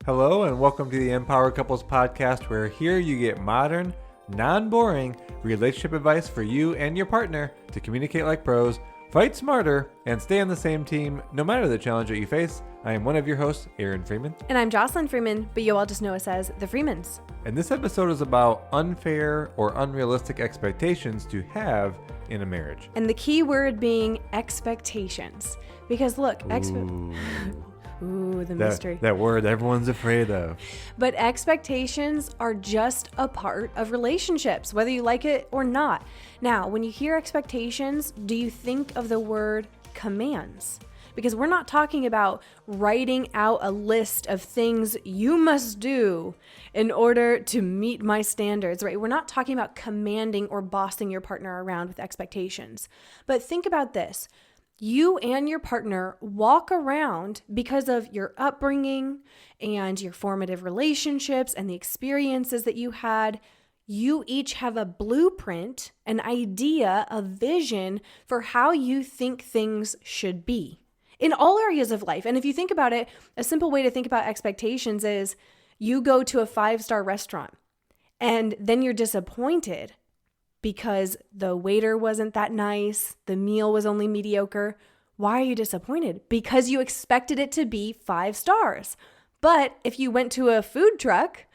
Hello and welcome to the Empower Couples podcast, where here you get modern, non-boring relationship advice for you and your partner to communicate like pros, fight smarter, and stay on the same team no matter the challenge that you face. I am one of your hosts, Aaron Freeman. And I'm Jocelyn Freeman, but you all just know us as the Freemans. And this episode is about unfair or unrealistic expectations to have in a marriage. And the key word being expectations. Because look, Ooh, the mystery. That word everyone's afraid of. But expectations are just a part of relationships, whether you like it or not. Now, when you hear expectations, do you think of the word commands? Because we're not talking about writing out a list of things you must do in order to meet my standards, right? We're not talking about commanding or bossing your partner around with expectations. But think about this. You and your partner walk around because of your upbringing and your formative relationships and the experiences that you had. You each have a blueprint, an idea, a vision for how you think things should be in all areas of life. And if you think about it, a simple way to think about expectations is you go to a 5-star restaurant and then you're disappointed because the waiter wasn't that nice, the meal was only mediocre. Why are you disappointed? Because you expected it to be 5 stars. But if you went to a food truck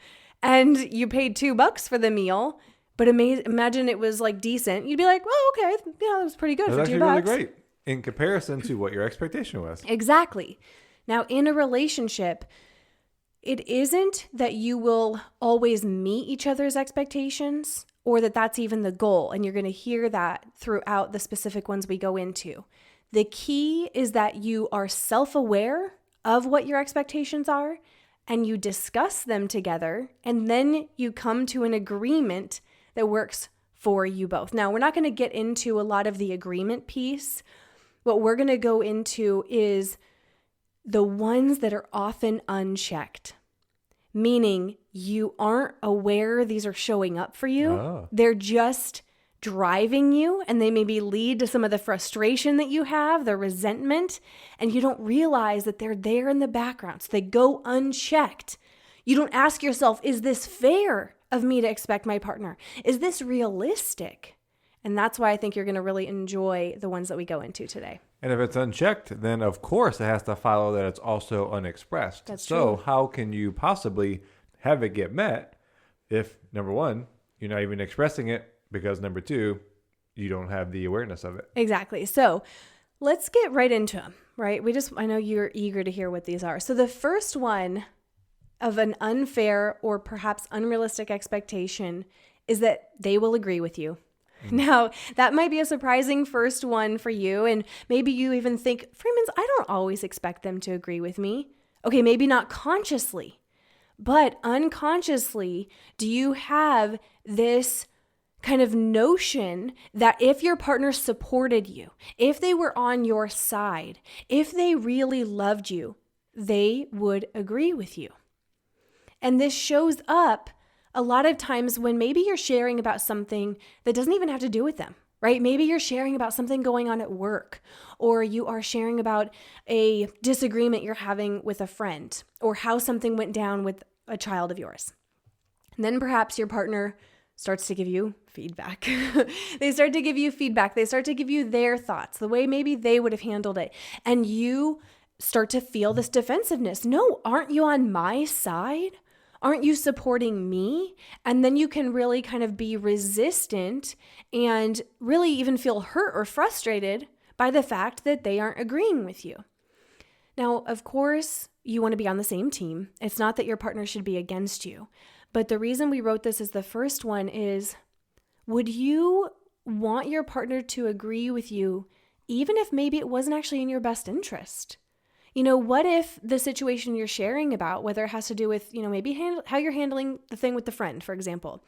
and you paid $2 for the meal, but imagine it was like decent, you'd be like, oh, okay, yeah, that was pretty good for $2. That's actually really great in comparison to what your expectation was. Exactly. Now, in a relationship, it isn't that you will always meet each other's expectations or that that's even the goal. And you're going to hear that throughout the specific ones we go into. The key is that you are self-aware of what your expectations are and you discuss them together. And then you come to an agreement that works for you both. Now, we're not going to get into a lot of the agreement piece. What we're going to go into is the ones that are often unchecked. Meaning you aren't aware these are showing up for you. Oh. They're just driving you, and they maybe lead to some of the frustration that you have, the resentment, and you don't realize that they're there in the background. So they go unchecked. You don't ask yourself, is this fair of me to expect my partner? Is this realistic? And that's why I think you're going to really enjoy the ones that we go into today. And if it's unchecked, then of course it has to follow that it's also unexpressed. That's so true. How can you possibly have it get met if, number one, you're not even expressing it, because number two, you don't have the awareness of it? Exactly. So let's get right into them, right? I know you're eager to hear what these are. So the first one of an unfair or perhaps unrealistic expectation is that they will agree with you. Now, that might be a surprising first one for you, and maybe you even think, Freemans, I don't always expect them to agree with me. Okay, maybe not consciously, but unconsciously, do you have this kind of notion that if your partner supported you, if they were on your side, if they really loved you, they would agree with you? And this shows up a lot of times when maybe you're sharing about something that doesn't even have to do with them, right? Maybe you're sharing about something going on at work, or you are sharing about a disagreement you're having with a friend, or how something went down with a child of yours. And then perhaps your partner starts to give you feedback. They start to give you feedback. They start to give you their thoughts, the way maybe they would have handled it. And you start to feel this defensiveness. No, aren't you on my side? Aren't you supporting me? And then you can really kind of be resistant and really even feel hurt or frustrated by the fact that they aren't agreeing with you. Now, of course, you want to be on the same team. It's not that your partner should be against you. But the reason we wrote this as the first one is, would you want your partner to agree with you even if maybe it wasn't actually in your best interest? You know, what if the situation you're sharing about, whether it has to do with, maybe how you're handling the thing with the friend, for example,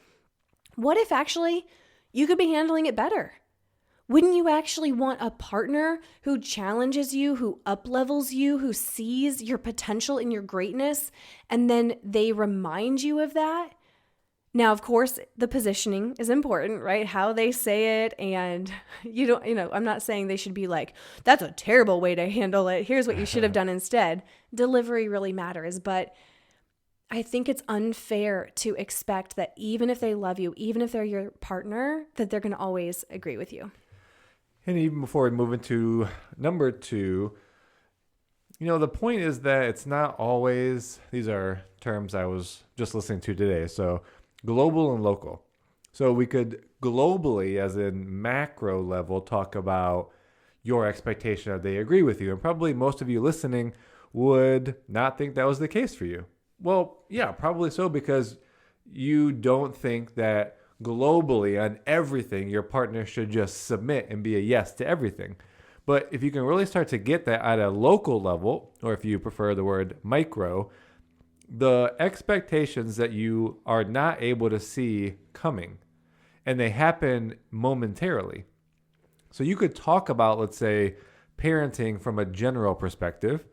what if actually you could be handling it better? Wouldn't you actually want a partner who challenges you, who uplevels you, who sees your potential and your greatness, and then they remind you of that? Now, of course, the positioning is important, right? How they say it. And I'm not saying they should be like, that's a terrible way to handle it. Here's what you should have done instead. Delivery really matters. But I think it's unfair to expect that even if they love you, even if they're your partner, that they're going to always agree with you. And even before we move into number 2, the point is that it's not always, these are terms I was just listening to today. So global and local. So we could globally, as in macro level, talk about your expectation that they agree with you. And probably most of you listening would not think that was the case for you. Well, yeah, probably so, because you don't think that globally on everything your partner should just submit and be a yes to everything. But if you can really start to get that at a local level, or if you prefer the word micro, the expectations that you are not able to see coming, and they happen momentarily. So you could talk about, let's say, parenting from a general perspective.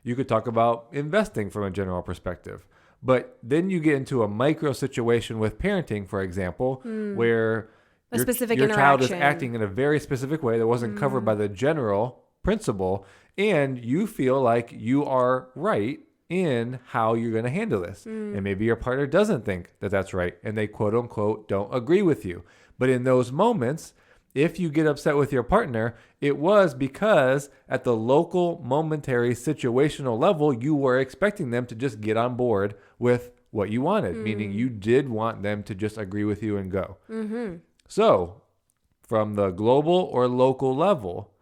You could talk about investing from a general perspective. But then you get into a micro situation with parenting, for example, where your child is acting in a very specific way that wasn't covered by the general principle, and you feel like you are right in how you're going to handle this. And maybe your partner doesn't think that that's right, and they quote unquote don't agree with you. But in those moments, if you get upset with your partner, it was because at the local, momentary, situational level, you were expecting them to just get on board with what you wanted, meaning you did want them to just agree with you and go. So from the global or local level,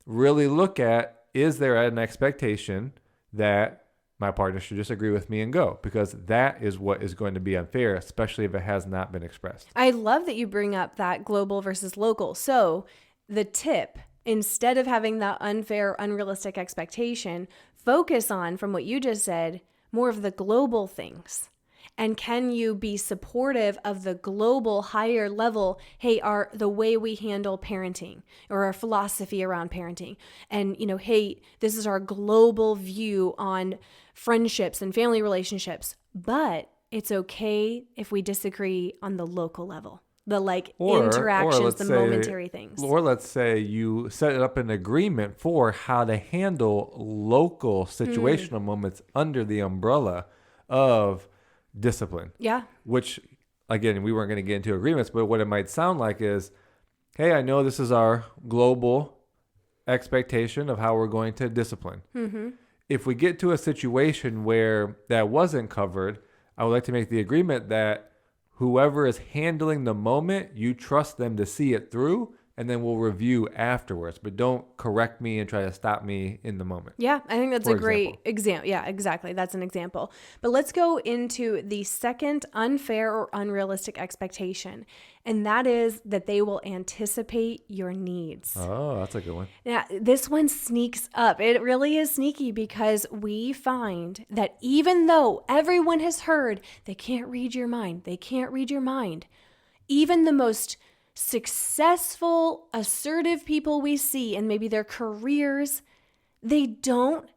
really look at, is there an expectation that my partner should just agree with me and go? Because that is what is going to be unfair, especially if it has not been expressed. I love that you bring up that global versus local. So the tip, instead of having that unfair, unrealistic expectation, focus on, from what you just said, more of the global things. And can you be supportive of the global higher level, hey, the way we handle parenting or our philosophy around parenting? And, hey, this is our global view on friendships and family relationships. But it's okay if we disagree on the local level, the interactions, the momentary things. Or let's say you set up an agreement for how to handle local situational moments under the umbrella of discipline. Yeah. Which, again, we weren't going to get into agreements, but what it might sound like is, hey, I know this is our global expectation of how we're going to discipline. If we get to a situation where that wasn't covered, I would like to make the agreement that whoever is handling the moment, you trust them to see it through, and then we'll review afterwards. But don't correct me and try to stop me in the moment. Yeah, I think that's a great example. Yeah, exactly. That's an example. But let's go into the second unfair or unrealistic expectation. And that is that they will anticipate your needs. Oh, that's a good one. Now, this one sneaks up. It really is sneaky, because we find that even though everyone has heard they can't read your mind, even the most successful, assertive people we see, and maybe their careers, they don't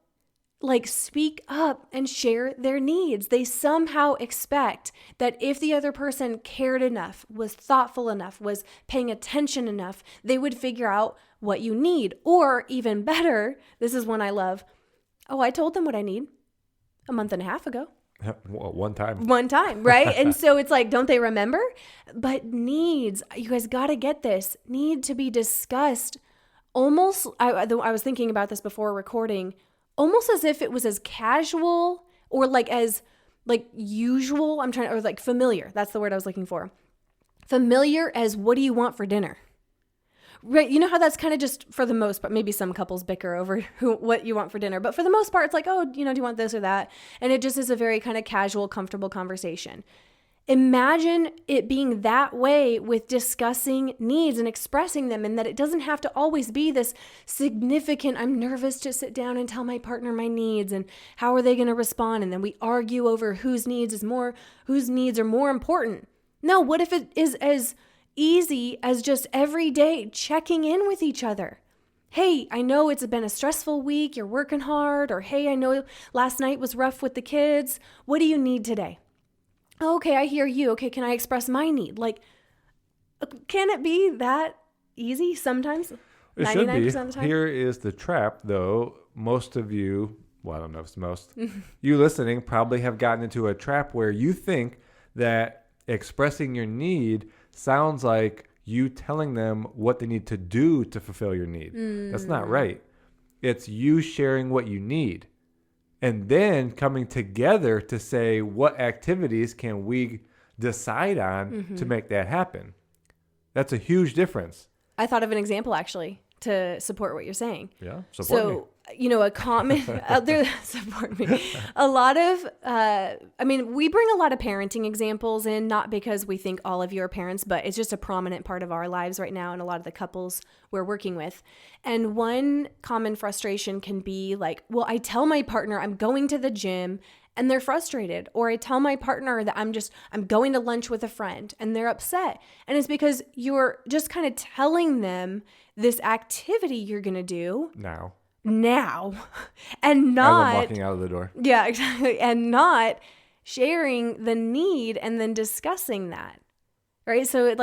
speak up and share their needs. They somehow expect that if the other person cared enough, was thoughtful enough, was paying attention enough, they would figure out what you need. Or even better, this is one I love. Oh, I told them what I need a month and a half ago. One time, right? And so it's like, don't they remember? But needs, you guys got to get this, need to be discussed almost, I was thinking about this before recording, almost as if it was as casual or as usual, or familiar. That's the word I was looking for. Familiar as, what do you want for dinner? Right, you know how that's kind of just, for the most part, maybe some couples bicker over what you want for dinner, but for the most part, it's like, oh, do you want this or that? And it just is a very kind of casual, comfortable conversation. Imagine it being that way with discussing needs and expressing them, and that it doesn't have to always be this significant, I'm nervous to sit down and tell my partner my needs, and how are they going to respond? And then we argue over whose needs are more important. No, what if it is as easy as just every day checking in with each other? Hey, I know it's been a stressful week, you're working hard, or hey, I know last night was rough with the kids. What do you need today? Okay, I hear you. Okay, can I express my need? Can it be that easy sometimes? It should be. Here is the trap, though. Most of you well, I don't know if it's most, you listening probably have gotten into a trap where you think that expressing your need sounds like you telling them what they need to do to fulfill your need. That's not right. It's you sharing what you need and then coming together to say what activities can we decide on to make that happen. That's a huge difference. I thought of an example actually to support what you're saying. Yeah, support me. A common, support me. A lot of, we bring a lot of parenting examples in, not because we think all of you are parents, but it's just a prominent part of our lives right now and a lot of the couples we're working with. And one common frustration can be like, well, I tell my partner I'm going to the gym and they're frustrated. Or I tell my partner that I'm going to lunch with a friend and they're upset. And it's because you're just kind of telling them this activity you're going to do now and not as I'm walking out of the door. Yeah, exactly. And not sharing the need and then discussing that. Right. So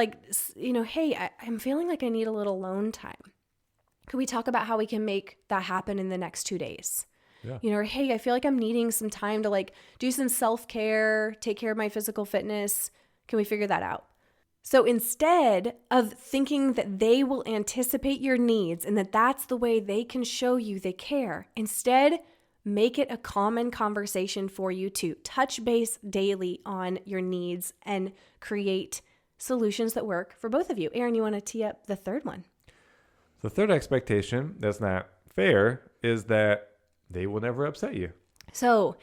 hey, I'm feeling like I need a little alone time. Could we talk about how we can make that happen in the next 2 days? Yeah. Or hey, I feel like I'm needing some time to do some self-care, take care of my physical fitness. Can we figure that out? So instead of thinking that they will anticipate your needs and that that's the way they can show you they care, instead make it a common conversation for you to touch base daily on your needs and create solutions that work for both of you. Aaron, you want to tee up the third one? The third expectation that's not fair is that they will never upset you. So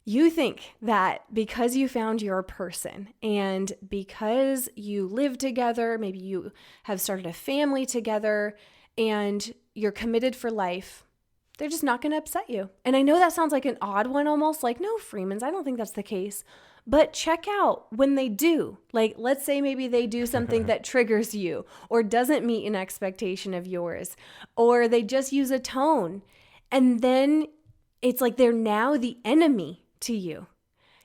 you think that because you found your person and because you live together, maybe you have started a family together and you're committed for life, they're just not going to upset you. And I know that sounds like an odd one almost, like, no, Freemans, I don't think that's the case. But check out when they do. Like, let's say maybe they do something that triggers you or doesn't meet an expectation of yours, or they just use a tone. And then it's like they're now the enemy to you.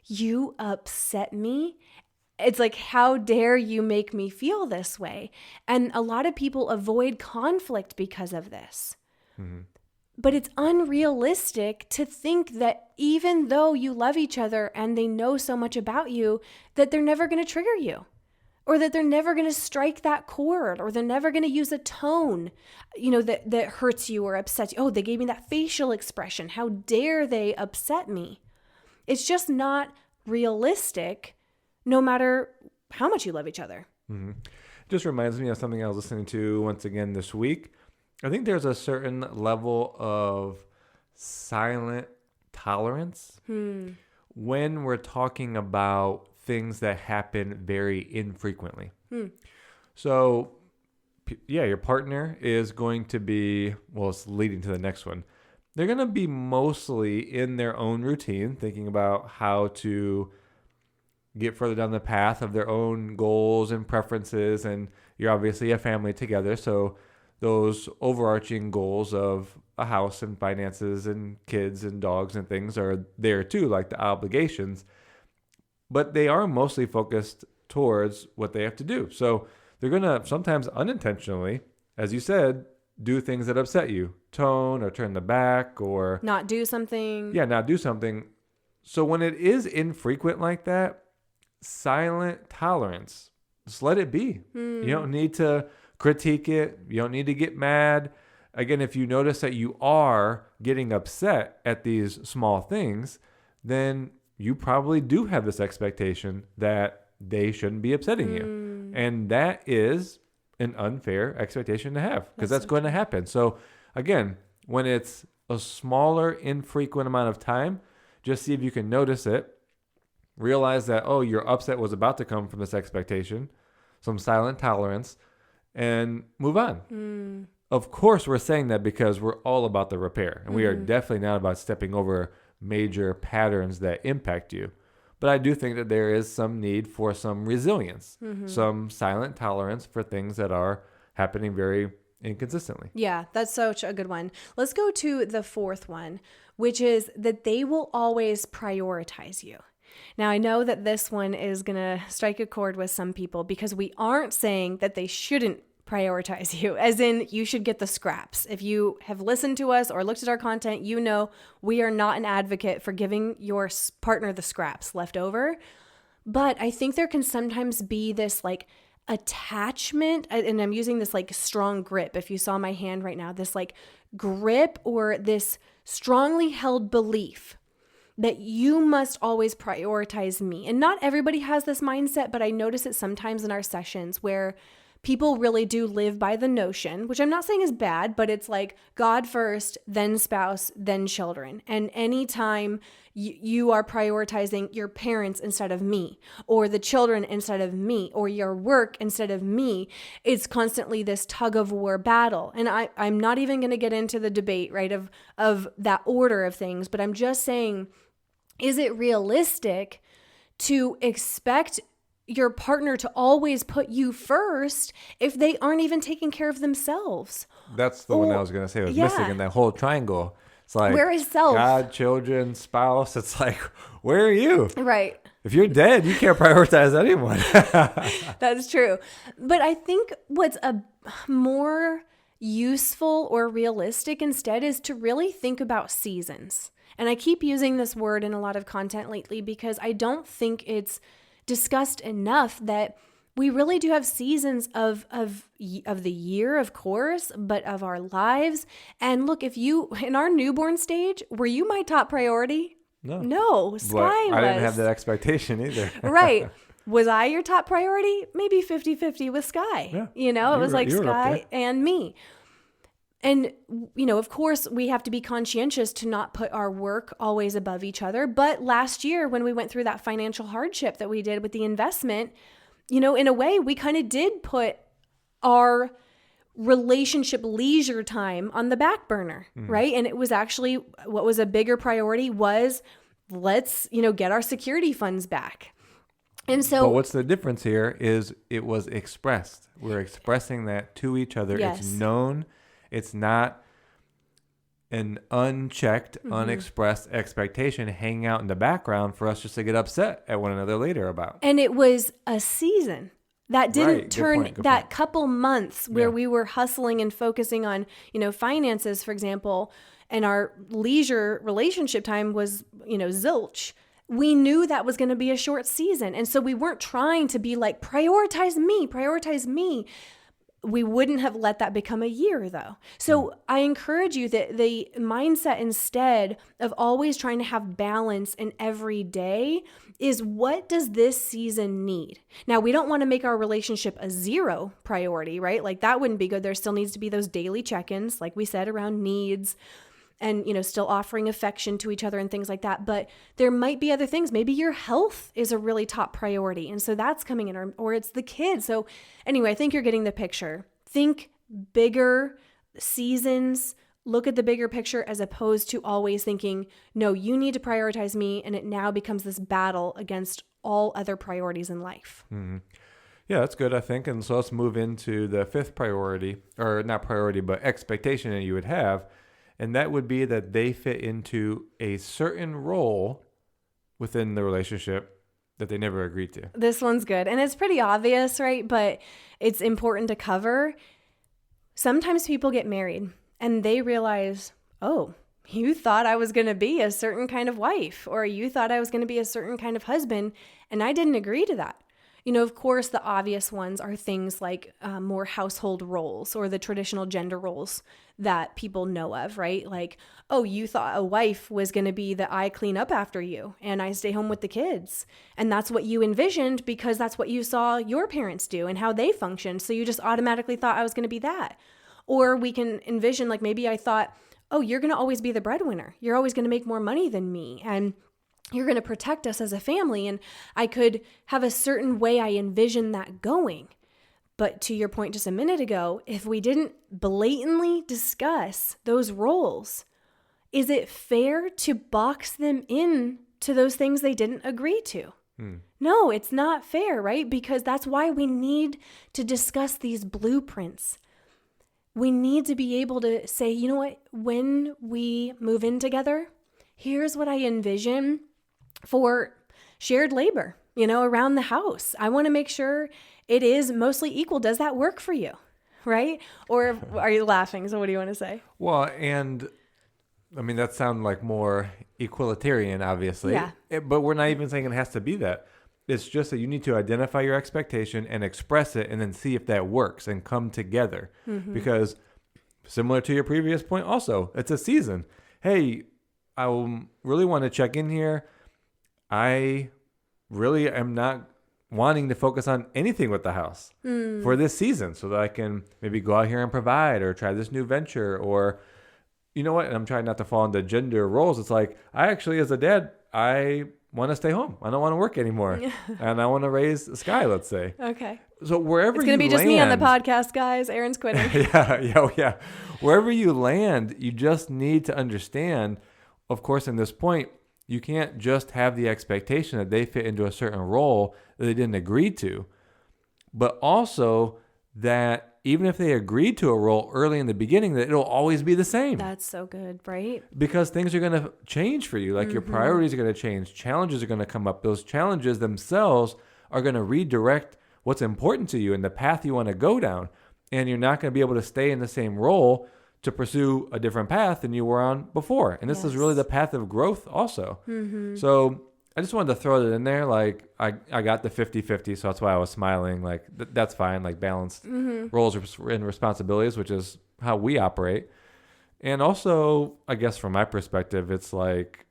You upset me. It's like, how dare you make me feel this way? And a lot of people avoid conflict because of this. Mm-hmm. But it's unrealistic to think that even though you love each other and they know so much about you, that they're never going to trigger you. Or that they're never going to strike that chord, or they're never going to use a tone, that hurts you or upsets you. Oh, they gave me that facial expression. How dare they upset me? It's just not realistic, no matter how much you love each other. Mm-hmm. Just reminds me of something I was listening to once again this week. I think there's a certain level of silent tolerance when we're talking about things that happen very infrequently. So, your partner is going to be, it's leading to the next one. They're going to be mostly in their own routine, thinking about how to get further down the path of their own goals and preferences. And you're obviously a family together. So those overarching goals of a house and finances and kids and dogs and things are there too, like the obligations. But they are mostly focused towards what they have to do. So they're going to sometimes unintentionally, as you said, do things that upset you. Tone or turn the back or... Not do something. Yeah, not do something. So when it is infrequent like that, silent tolerance. Just let it be. You don't need to critique it. You don't need to get mad. Again, if you notice that you are getting upset at these small things, then you probably do have this expectation that they shouldn't be upsetting you. And that is an unfair expectation to have because that's going to happen. So again, when it's a smaller, infrequent amount of time, just see if you can notice it. Realize that, your upset was about to come from this expectation, some silent tolerance, and move on. Of course, we're saying that because we're all about the repair, and we are definitely not about stepping over major patterns that impact you. But I do think that there is some need for some resilience, some silent tolerance for things that are happening very inconsistently. Yeah, that's such a good one. Let's go to the fourth one, which is that they will always prioritize you. Now, I know that this one is going to strike a chord with some people because we aren't saying that they shouldn't prioritize you, as in you should get the scraps. If you have listened to us or looked at our content, you know we are not an advocate for giving your partner the scraps left over. But I think there can sometimes be this like attachment, and I'm using this like strong grip. If you saw my hand right now, this like grip or this strongly held belief that you must always prioritize me. And not everybody has this mindset, but I notice it sometimes in our sessions where people really do live by the notion, which I'm not saying is bad, but it's like God first, then spouse, then children. And anytime you are prioritizing your parents instead of me, or the children instead of me, or your work instead of me, it's constantly this tug of war battle. And I'm not even going to get into the debate, right, of that order of things, but I'm just saying, is it realistic to expect your partner to always put you first if they aren't even taking care of themselves? That's the one I was going to say was missing in that whole triangle. It's like, where is self? God, children, spouse. It's like, where are you? Right. If you're dead, you can't prioritize anyone. That's true. But I think what's a more useful or realistic instead is to really think about seasons. And I keep using this word in a lot of content lately because I don't think it's discussed enough that we really do have seasons of the year, of course, but of our lives. And look, if you, in our newborn stage, were you my top priority? No, Sky was. I didn't have that expectation either. Right. Was I your top priority? Maybe 50-50 with Sky. Yeah. You know, it was like Sky and me. And, you know, of course, we have to be conscientious to not put our work always above each other. But last year, when we went through that financial hardship that we did with the investment, you know, in a way, we kind of did put our relationship leisure time on the back burner, right? And it was actually what was a bigger priority was let's, you know, get our security funds back. And so, but what's the difference here is it was expressed. We're expressing that to each other. Yes. It's known. It's not an unchecked, unexpressed expectation hanging out in the background for us just to get upset at one another later about. And it was a season that didn't turn Good that point. couple months where we were hustling and focusing on, you know, finances, for example, and our leisure relationship time was, you know, zilch. We knew that was going to be a short season. And so we weren't trying to be like, prioritize me. We wouldn't have let that become a year though. So I encourage you that the mindset instead of always trying to have balance in every day is what does this season need? Now, we don't want to make our relationship a zero priority, right? Like that wouldn't be good. There still needs to be those daily check-ins, like we said, around needs and, you know, still offering affection to each other and things like that. But there might be other things. Maybe your health is a really top priority. And so that's coming in, or it's the kids. So anyway, I think you're getting the picture. Think bigger seasons, look at the bigger picture as opposed to always thinking, no, you need to prioritize me. And it now becomes this battle against all other priorities in life. Mm-hmm. Yeah, that's good, I think. And so let's move into the fifth priority, or not priority, but expectation that you would have. And that would be that they fit into a certain role within the relationship that they never agreed to. This one's good. And it's pretty obvious, right? But it's important to cover. Sometimes people get married and they realize, oh, you thought I was going to be a certain kind of wife, or you thought I was going to be a certain kind of husband, and I didn't agree to that. You know, of course, the obvious ones are things like more household roles or the traditional gender roles that people know of, right? Like, oh, you thought a wife was going to be that I clean up after you and I stay home with the kids. And that's what you envisioned because that's what you saw your parents do and how they functioned. So you just automatically thought I was going to be that. Or we can envision, like, maybe I thought, oh, you're going to always be the breadwinner. You're always going to make more money than me. And you're going to protect us as a family. And I could have a certain way I envision that going. But to your point just a minute ago, if we didn't blatantly discuss those roles, is it fair to box them in to those things they didn't agree to? No, it's not fair, right? Because that's why we need to discuss these blueprints. We need to be able to say, you know what, when we move in together, here's what I envision for shared labor, you know, around the house. I want to make sure it is mostly equal. Does that work for you? right? Or are you laughing? So what do you want to say? Well, and I mean, that sounds like more equalitarian, obviously. Yeah. But we're not even saying it has to be that. It's just that you need to identify your expectation and express it and then see if that works and come together. Mm-hmm. Because similar to your previous point also, it's a season. Hey, I really want to check in here. I really am not wanting to focus on anything with the house for this season so that I can maybe go out here and provide or try this new venture or, you know what? And I'm trying not to fall into gender roles. It's like, I actually, as a dad, I want to stay home. I don't want to work anymore. And I want to raise Sky, let's say. Okay. So wherever it's going to be just me on the podcast, guys. Aaron's quitting. Yeah. Wherever you land, you just need to understand, of course, in this point, you can't just have the expectation that they fit into a certain role that they didn't agree to, but also that even if they agreed to a role early in the beginning, that it'll always be the same. That's so good, right? Because things are going to change for you. Like your priorities are going to change. Challenges are going to come up. Those challenges themselves are going to redirect what's important to you and the path you want to go down. And you're not going to be able to stay in the same role to pursue a different path than you were on before. And this is really the path of growth also. So I just wanted to throw it in there. Like I got the 50-50, so that's why I was smiling. Like that's fine, like balanced roles and responsibilities, which is how we operate. And also, I guess from my perspective, it's like,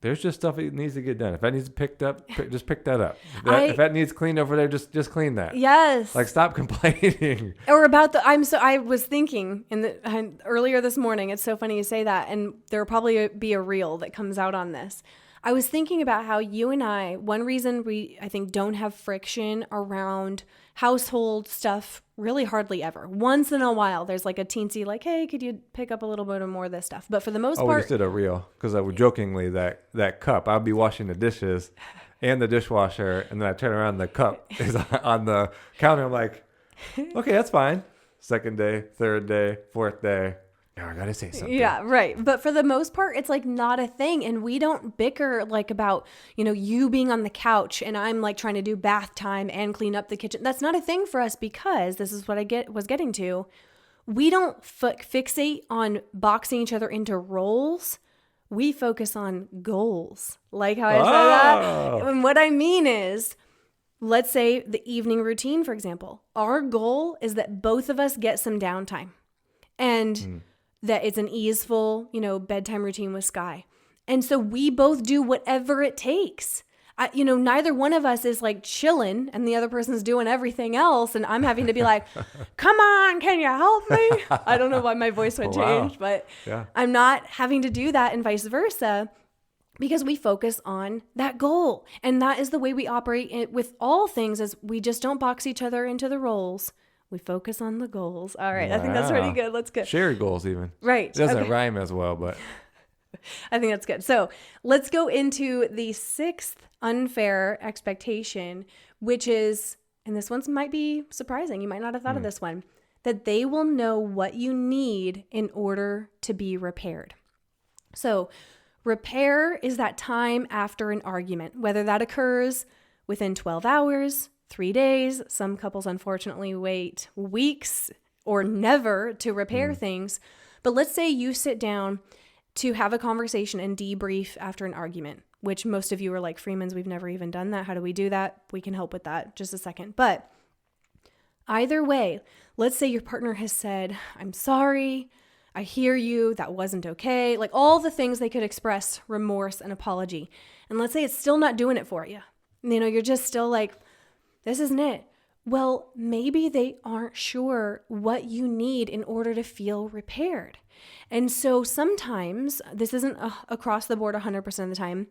there's just stuff that needs to get done. If that needs picked up, just pick that up. If that needs cleaned over there, just clean that. Yes. Like stop complaining. Or about I was thinking earlier this morning, it's so funny you say that, and there'll probably be a reel that comes out on this. I was thinking about how you and I, one reason I think don't have friction around household stuff really hardly ever. Once in a while, there's like a teensy like, hey, could you pick up a little bit more of this stuff? But for the most part. We just did a reel because I was jokingly that cup, I'll be washing the dishes and the dishwasher. And then I turn around and the cup is on the counter. I'm like, okay, that's fine. Second day, third day, fourth day. Now I gotta say something. Yeah, right. But for the most part, it's like not a thing. And we don't bicker like about, you being on the couch and I'm like trying to do bath time and clean up the kitchen. That's not a thing for us because this is what I was getting to. We don't fixate on boxing each other into roles. We focus on goals. Like how I said that. And what I mean is, let's say the evening routine, for example. Our goal is that both of us get some downtime. And that it's an easeful, bedtime routine with Sky. And so we both do whatever it takes. Neither one of us is like chilling and the other person's doing everything else. And I'm having to be like, come on, can you help me? I don't know why my voice would change, but I'm not having to do that and vice versa because we focus on that goal. And that is the way we operate with all things is we just don't box each other into the roles. We focus on the goals. All right. Wow. I think that's pretty good. Let's go. Shared goals even. Right. It doesn't rhyme as well, but. I think that's good. So let's go into the sixth unfair expectation, which is, and this one might be surprising. You might not have thought of this one, that they will know what you need in order to be repaired. So repair is that time after an argument, whether that occurs within 12 hours, 3 days. Some couples, unfortunately, wait weeks or never to repair things. But let's say you sit down to have a conversation and debrief after an argument, which most of you are like, Freemans, we've never even done that. How do we do that? We can help with that. Just a second. But either way, let's say your partner has said, I'm sorry. I hear you. That wasn't okay. Like all the things they could express remorse and apology. And let's say it's still not doing it for you. You're just still like, this isn't it. Well, maybe they aren't sure what you need in order to feel repaired. And so sometimes, this isn't across the board 100% of the time,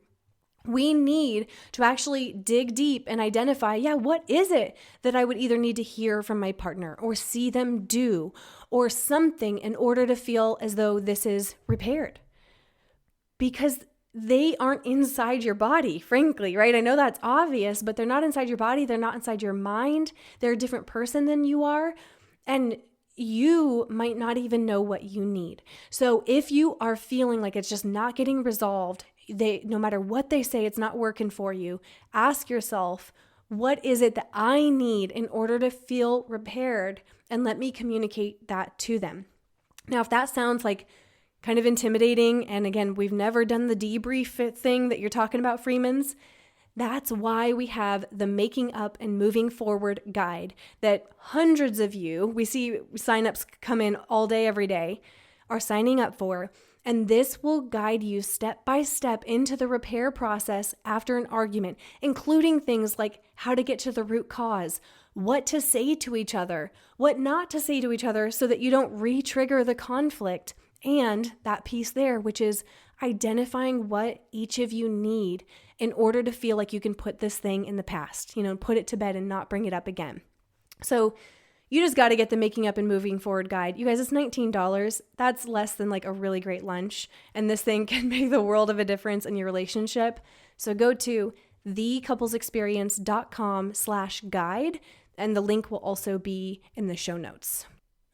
we need to actually dig deep and identify, what is it that I would either need to hear from my partner or see them do or something in order to feel as though this is repaired. Because they aren't inside your body, frankly, right? I know that's obvious, but they're not inside your body. They're not inside your mind. They're a different person than you are. And you might not even know what you need. So if you are feeling like it's just not getting resolved, no matter what they say, it's not working for you, ask yourself, What is it that I need in order to feel repaired? And let me communicate that to them. Now, if that sounds like kind of intimidating, and again, we've never done the debrief thing that you're talking about, Freemans, that's why we have the Making Up and Moving Forward guide that hundreds of you, we see signups come in all day, every day, are signing up for. And this will guide you step by step into the repair process after an argument, including things like how to get to the root cause, what to say to each other, what not to say to each other so that you don't re-trigger the conflict, and that piece there, which is identifying what each of you need in order to feel like you can put this thing in the past, put it to bed and not bring it up again. So you just got to get the Making Up and Moving Forward guide. You guys, it's $19. That's less than like a really great lunch. And this thing can make the world of a difference in your relationship. So go to thecouplesexperience.com/guide, and the link will also be in the show notes.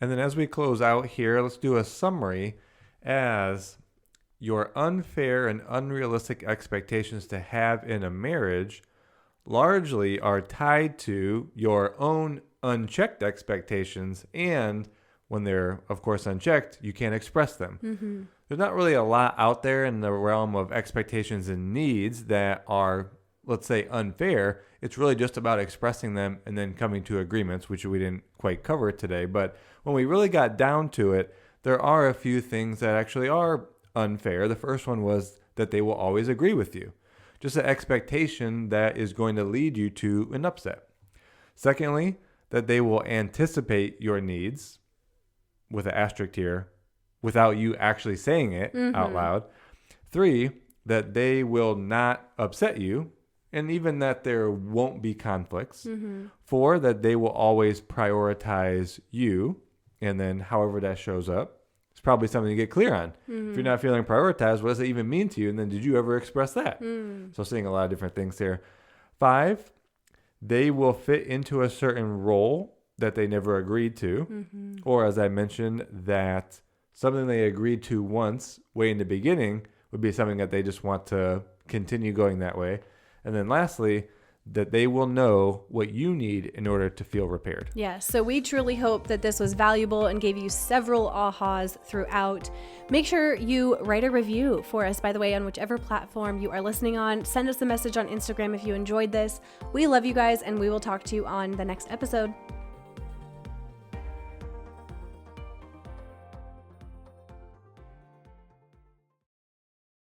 And then as we close out here, let's do a summary as your unfair and unrealistic expectations to have in a marriage largely are tied to your own unchecked expectations, and when they're, of course, unchecked, you can't express them. Mm-hmm. There's not really a lot out there in the realm of expectations and needs that are, let's say, unfair. It's really just about expressing them and then coming to agreements, which we didn't quite cover today. But when we really got down to it, there are a few things that actually are unfair. The first one was that they will always agree with you. Just an expectation that is going to lead you to an upset. Secondly, that they will anticipate your needs, with an asterisk here, without you actually saying it out loud. 3, that they will not upset you, and even that there won't be conflicts. 4, that they will always prioritize you, and then however that shows up, it's probably something to get clear on. If you're not feeling prioritized, what does it even mean to you? And then did you ever express that? So seeing a lot of different things there. 5, they will fit into a certain role that they never agreed to. Or as I mentioned, that something they agreed to once way in the beginning would be something that they just want to continue going that way. And then lastly, that they will know what you need in order to feel repaired. Yeah, so we truly hope that this was valuable and gave you several ahas throughout. Make sure you write a review for us, by the way, on whichever platform you are listening on. Send us a message on Instagram if you enjoyed this. We love you guys, and we will talk to you on the next episode.